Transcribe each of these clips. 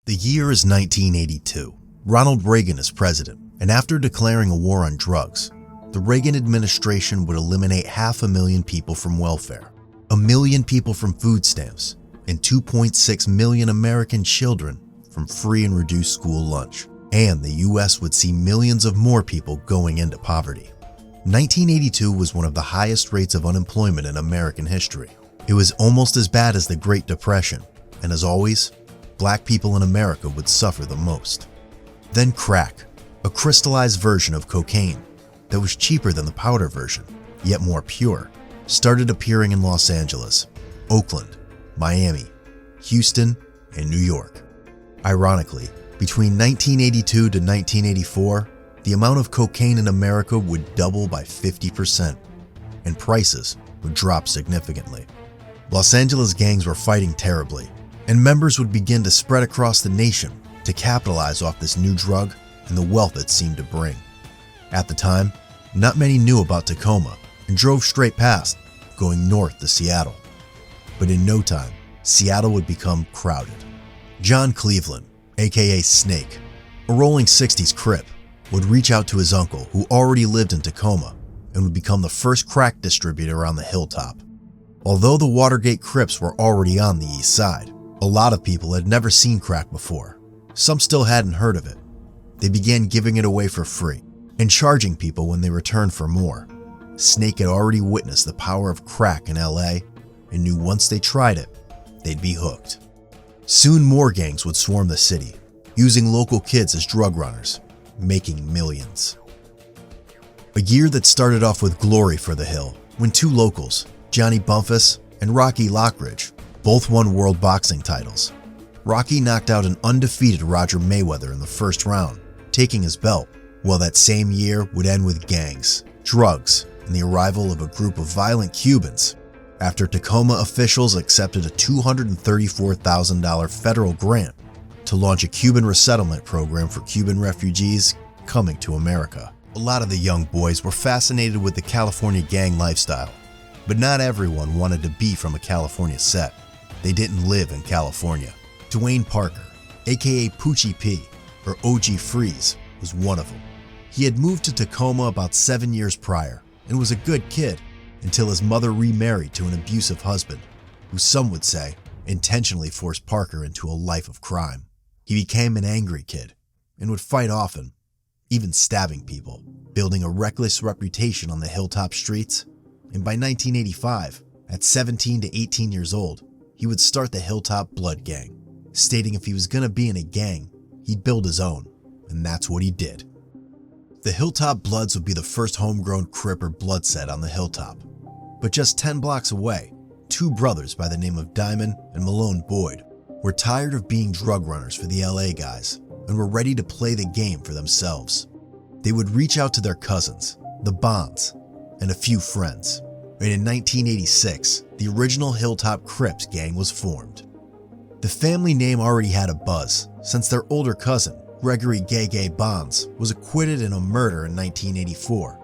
The year is 1982. Ronald Reagan is president, and after declaring a war on drugs, the Reagan administration would eliminate 500,000 people from welfare, 1 million people from food stamps, and 2.6 million American children from free and reduced school lunch. And the US would see millions of more people going into poverty. 1982 was one of the highest rates of unemployment in American history. It was almost as bad as the Great Depression, and as always, Black people in America would suffer the most. Then crack, a crystallized version of cocaine that was cheaper than the powder version, yet more pure, started appearing in Los Angeles, Oakland, Miami, Houston, and New York. Ironically, between 1982 to 1984, the amount of cocaine in America would double by 50%, and prices would drop significantly. Los Angeles gangs were fighting terribly, and members would begin to spread across the nation to capitalize off this new drug and the wealth it seemed to bring. At the time, not many knew about Tacoma and drove straight past, going north to Seattle. But in no time, Seattle would become crowded. John Cleveland, aka Snake, a rolling 60s crip, would reach out to his uncle who already lived in Tacoma and would become the first crack distributor on the Hilltop. Although the Watergate Crips were already on the east side, a lot of people had never seen crack before. Some still hadn't heard of it. They began giving it away for free and charging people when they returned for more. Snake had already witnessed the power of crack in LA and knew once they tried it, they'd be hooked. Soon more gangs would swarm the city, using local kids as drug runners, making millions. A year that started off with glory for the Hill when two locals, Johnny Bumpus and Rocky Lockridge, both won world boxing titles. Rocky knocked out an undefeated Roger Mayweather in the first round, taking his belt, while that same year would end with gangs, drugs, and the arrival of a group of violent Cubans after Tacoma officials accepted a $234,000 federal grant to launch a Cuban resettlement program for Cuban refugees coming to America. A lot of the young boys were fascinated with the California gang lifestyle, but not everyone wanted to be from a California set. They didn't live in California. Dwayne Parker, aka Poochie P, or OG Freeze, was one of them. He had moved to Tacoma about 7 years prior and was a good kid until his mother remarried to an abusive husband, who some would say intentionally forced Parker into a life of crime. He became an angry kid and would fight often, even stabbing people, building a reckless reputation on the Hilltop streets. And by 1985, at 17 to 18 years old, he would start the Hilltop Blood Gang, stating if he was going to be in a gang, he'd build his own, and that's what he did. The Hilltop Bloods would be the first homegrown Crip or Blood set on the Hilltop. But just 10 blocks away, two brothers by the name of Diamond and Malone Boyd were tired of being drug runners for the LA guys and were ready to play the game for themselves. They would reach out to their cousins, the Bonds, and a few friends. And in 1986, the original Hilltop Crips gang was formed. The family name already had a buzz, since their older cousin, Gregory Gay Gay Bonds, was acquitted in a murder in 1984,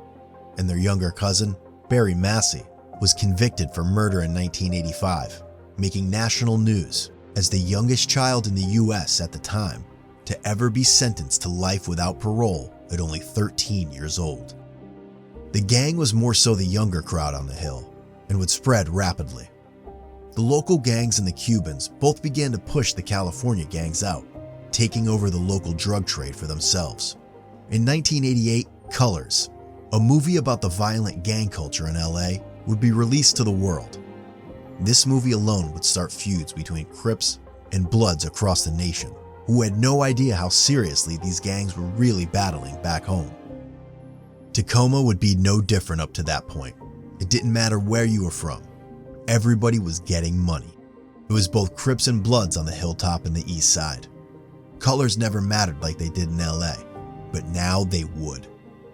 and their younger cousin, Barry Massey, was convicted for murder in 1985, making national news as the youngest child in the US at the time to ever be sentenced to life without parole at only 13 years old. The gang was more so the younger crowd on the Hill and would spread rapidly. The local gangs and the Cubans both began to push the California gangs out, taking over the local drug trade for themselves. In 1988, Colors, a movie about the violent gang culture in LA, would be released to the world. This movie alone would start feuds between Crips and Bloods across the nation, who had no idea how seriously these gangs were really battling back home. Tacoma would be no different up to that point. It didn't matter where you were from. Everybody was getting money. It was both Crips and Bloods on the Hilltop and the East Side. Colors never mattered like they did in LA, but now they would.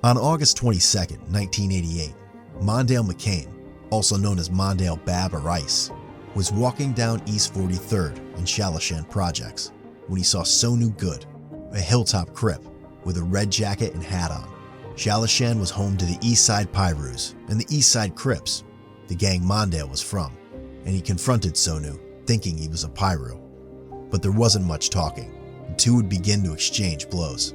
On August 22, 1988, Mondale McCain, also known as Mondale Bab or Ice, was walking down East 43rd in Shalashan Projects when he saw Sonu Good, a Hilltop Crip with a red jacket and hat on. Shalashan was home to the East Side Pyrus and the East Side Crips, the gang Mondale was from, and he confronted Sonu, thinking he was a Pyro. But there wasn't much talking. two would begin to exchange blows.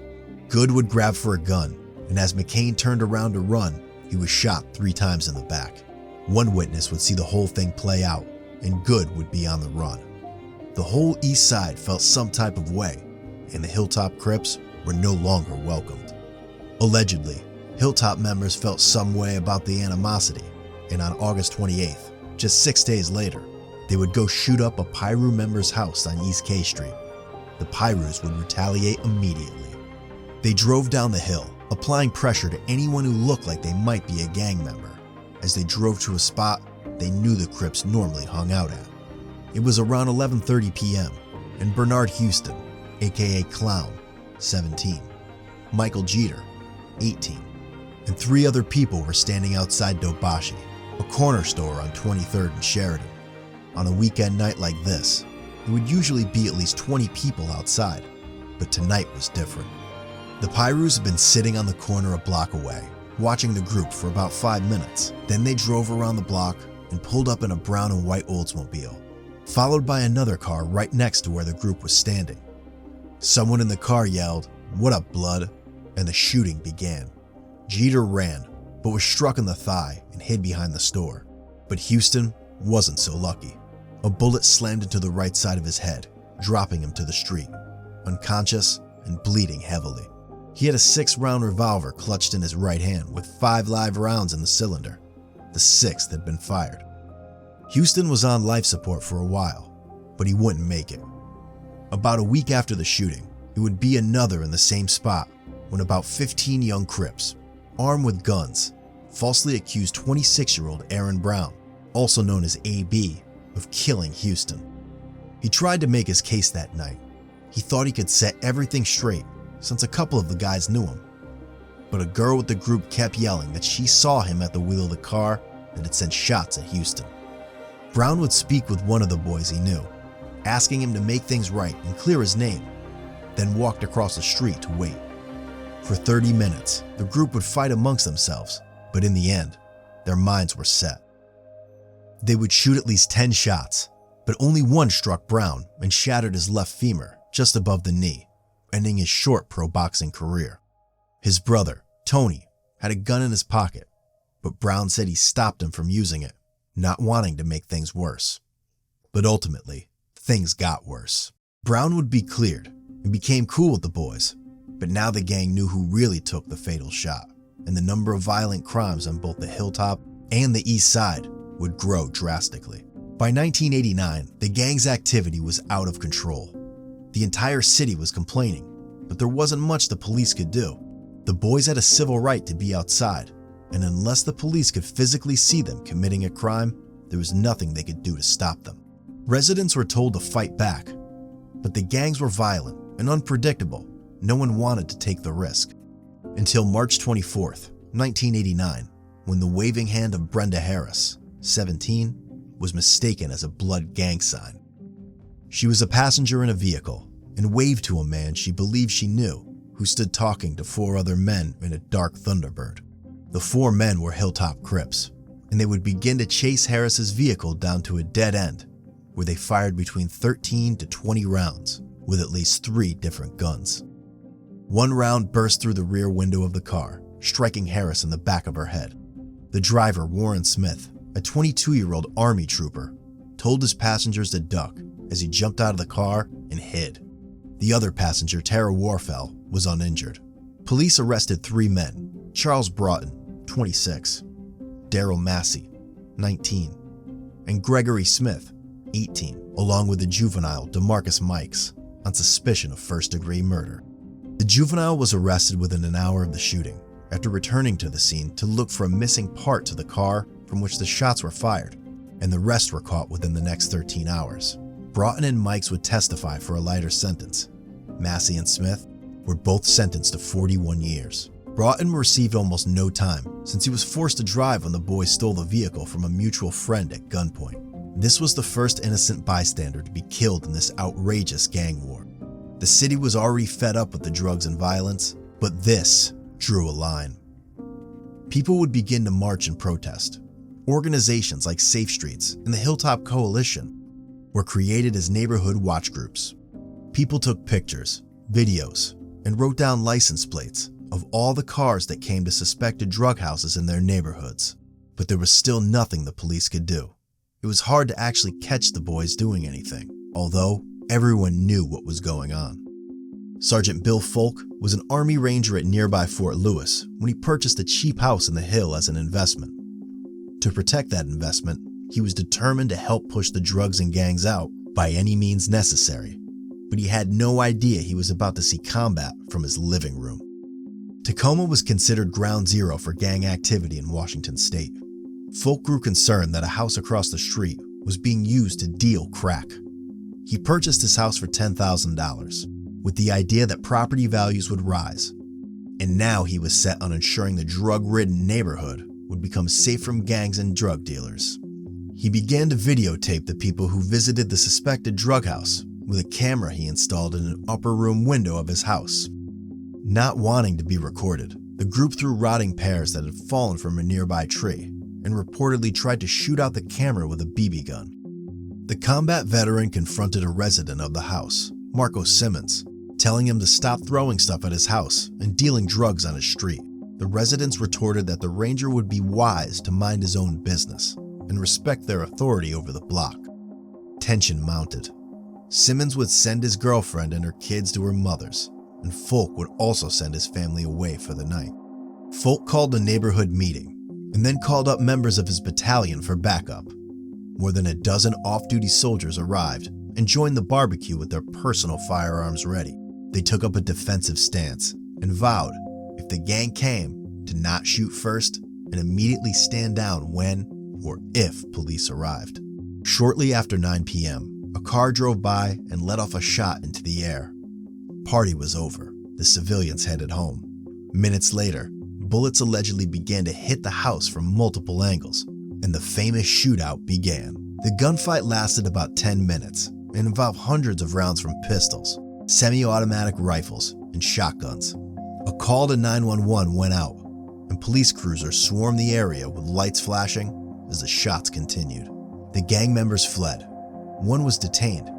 Good would grab for a gun, and as McCain turned around to run, he was shot 3 times in the back. One witness would see the whole thing play out, and Good would be on the run. The whole East Side felt some type of way, and the Hilltop Crips were no longer welcomed. Allegedly, Hilltop members felt some way about the animosity, and on August 28th, just 6 days later, they would go shoot up a Piru member's house on East K Street. The Pirus would retaliate immediately. They drove down the hill, applying pressure to anyone who looked like they might be a gang member. As they drove to a spot they knew the Crips normally hung out at. It was around 11:30 p.m., and Bernard Houston, aka Clown, 17, Michael Jeter, 18, and 3 other people were standing outside Dobashi, a corner store on 23rd and Sheridan. On a weekend night like this, there would usually be at least 20 people outside, but tonight was different. The Pirus had been sitting on the corner a block away, watching the group for about 5 minutes. Then they drove around the block and pulled up in a brown and white Oldsmobile, followed by another car right next to where the group was standing. Someone in the car yelled, "What up, blood?" and the shooting began. Jeter ran, but was struck in the thigh and hid behind the store. But Houston wasn't so lucky. A bullet slammed into the right side of his head, dropping him to the street, unconscious and bleeding heavily. He had a 6-round revolver clutched in his right hand with 5 live rounds in the cylinder. The 6th had been fired. Houston was on life support for a while, but he wouldn't make it. About a week after the shooting, it would be another in the same spot when about 15 young Crips, armed with guns, falsely accused 26-year-old Aaron Brown, also known as AB, of killing Houston. He tried to make his case that night. He thought he could set everything straight since a couple of the guys knew him. But a girl with the group kept yelling that she saw him at the wheel of the car that had sent shots at Houston. Brown would speak with one of the boys he knew, asking him to make things right and clear his name, then walked across the street to wait. For 30 minutes, the group would fight amongst themselves, but in the end, their minds were set. They would shoot at least 10 shots, but only one struck Brown and shattered his left femur just above the knee, ending his short pro boxing career. His brother, Tony, had a gun in his pocket, but Brown said he stopped him from using it, not wanting to make things worse. But ultimately, things got worse. Brown would be cleared and became cool with the boys, but now the gang knew who really took the fatal shot, and the number of violent crimes on both the Hilltop and the East Side would grow drastically. By 1989, the gang's activity was out of control. The entire city was complaining, but there wasn't much the police could do. The boys had a civil right to be outside, and unless the police could physically see them committing a crime, there was nothing they could do to stop them. Residents were told to fight back, but the gangs were violent and unpredictable. No one wanted to take the risk. Until March 24th, 1989, when the waving hand of Brenda Harris, 17, was mistaken as a blood gang sign. She was a passenger in a vehicle and waved to a man she believed she knew, who stood talking to 4 other men in a dark Thunderbird. The 4 men were Hilltop Crips, and they would begin to chase Harris's vehicle down to a dead end, where they fired between 13 to 20 rounds, with at least 3 different guns. One round burst through the rear window of the car, striking Harris in the back of her head. The driver, Warren Smith, a 22-year-old Army trooper, told his passengers to duck as he jumped out of the car and hid. The other passenger, Tara Warfel, was uninjured. Police arrested 3 men: Charles Broughton, 26, Daryl Massey, 19, and Gregory Smith, 18, along with the juvenile DeMarcus Mikes, on suspicion of first-degree murder. The juvenile was arrested within an hour of the shooting, after returning to the scene to look for a missing part to the car from which the shots were fired, and the rest were caught within the next 13 hours. Broughton and Mikes would testify for a lighter sentence. Massey and Smith were both sentenced to 41 years. Broughton received almost no time, since he was forced to drive when the boys stole the vehicle from a mutual friend at gunpoint. This was the first innocent bystander to be killed in this outrageous gang war. The city was already fed up with the drugs and violence, but this drew a line. People would begin to march and protest. Organizations like Safe Streets and the Hilltop Coalition were created as neighborhood watch groups. People took pictures, videos, and wrote down license plates of all the cars that came to suspected drug houses in their neighborhoods. But there was still nothing the police could do. It was hard to actually catch the boys doing anything, although everyone knew what was going on. Sergeant Bill Folk was an Army Ranger at nearby Fort Lewis when he purchased a cheap house in the hill as an investment. To protect that investment, he was determined to help push the drugs and gangs out by any means necessary, but he had no idea he was about to see combat from his living room. Tacoma was considered ground zero for gang activity in Washington state. Folk grew concerned that a house across the street was being used to deal crack. He purchased his house for $10,000 with the idea that property values would rise, and now he was set on ensuring the drug-ridden neighborhood would become safe from gangs and drug dealers. He began to videotape the people who visited the suspected drug house with a camera he installed in an upper room window of his house. Not wanting to be recorded, the group threw rotting pears that had fallen from a nearby tree and reportedly tried to shoot out the camera with a BB gun. The combat veteran confronted a resident of the house, Marco Simmons, telling him to stop throwing stuff at his house and dealing drugs on his street. The residents retorted that the ranger would be wise to mind his own business and respect their authority over the block. Tension mounted. Simmons would send his girlfriend and her kids to her mother's, and Folk would also send his family away for the night. Folk called a neighborhood meeting and then called up members of his battalion for backup. More than a dozen off-duty soldiers arrived and joined the barbecue with their personal firearms ready. They took up a defensive stance and vowed, if the gang came, to not shoot first and immediately stand down when or if police arrived. Shortly after 9 p.m., a car drove by and let off a shot into the air. Party was over. The civilians headed home. Minutes later, bullets allegedly began to hit the house from multiple angles, and the famous shootout began. The gunfight lasted about 10 minutes and involved hundreds of rounds from pistols, semi-automatic rifles, and shotguns. A call to 911 went out, and police cruisers swarmed the area with lights flashing as the shots continued. The gang members fled. One was detained,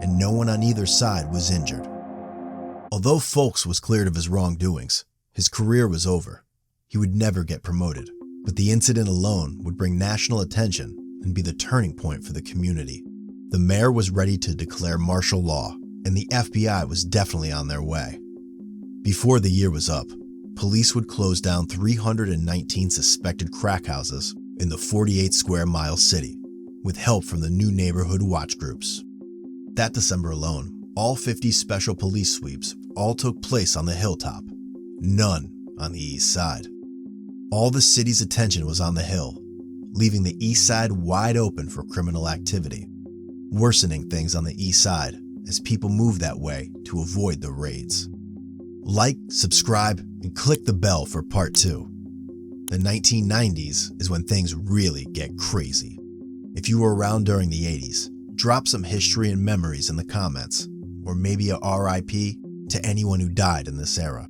and no one on either side was injured. Although Folks was cleared of his wrongdoings, his career was over. He would never get promoted, but the incident alone would bring national attention and be the turning point for the community. The mayor was ready to declare martial law, and the FBI was definitely on their way. Before the year was up, police would close down 319 suspected crack houses in the 48 square mile city, with help from the new neighborhood watch groups. That December alone, all 50 special police sweeps all took place on the Hilltop, none on the east side. All the city's attention was on the hill, leaving the east side wide open for criminal activity, worsening things on the east side as people moved that way to avoid the raids. Like, subscribe, and click the bell for part 2. The 1990s is when things really get crazy. If you were around during the 80s, drop some history and memories in the comments, or maybe a RIP to anyone who died in this era.